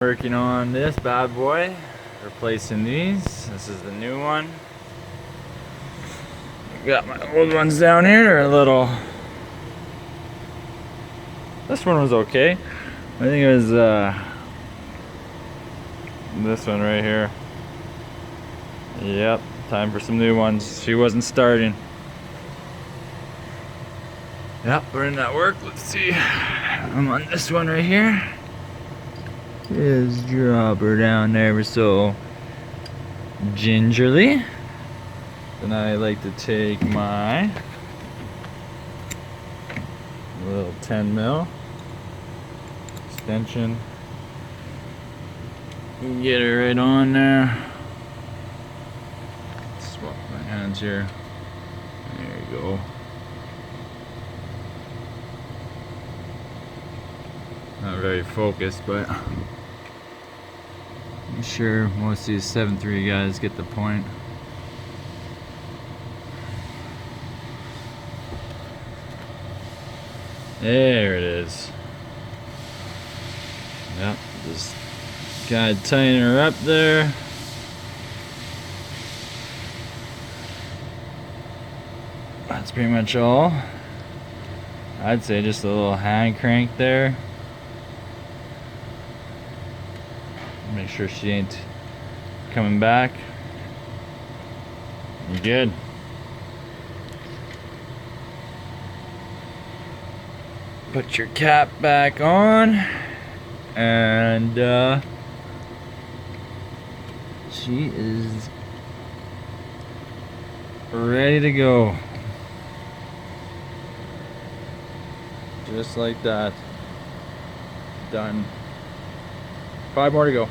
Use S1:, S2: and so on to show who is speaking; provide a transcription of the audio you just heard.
S1: Working on this bad boy, replacing these. This is the new one. Got my old ones down here. They're a little. This one was okay. I think it was this one right here. Yep, time for some new ones. She wasn't starting. Yep, we're in that work. Let's see. I'm on this one right here. Just drop her down there ever so gingerly. Then I like to take my little 10 mil extension. Get her right on there. Swap my hands here. There you go. Not very focused, but I'm sure most of these 7.3 guys get the point. There it is. Yep, just kind of tighten her up there. That's pretty much all. I'd say just a little hand crank there. Make sure she ain't coming back. You're good. Put your cap back on, and she is ready to go. Just like that. Done. 5 more to go.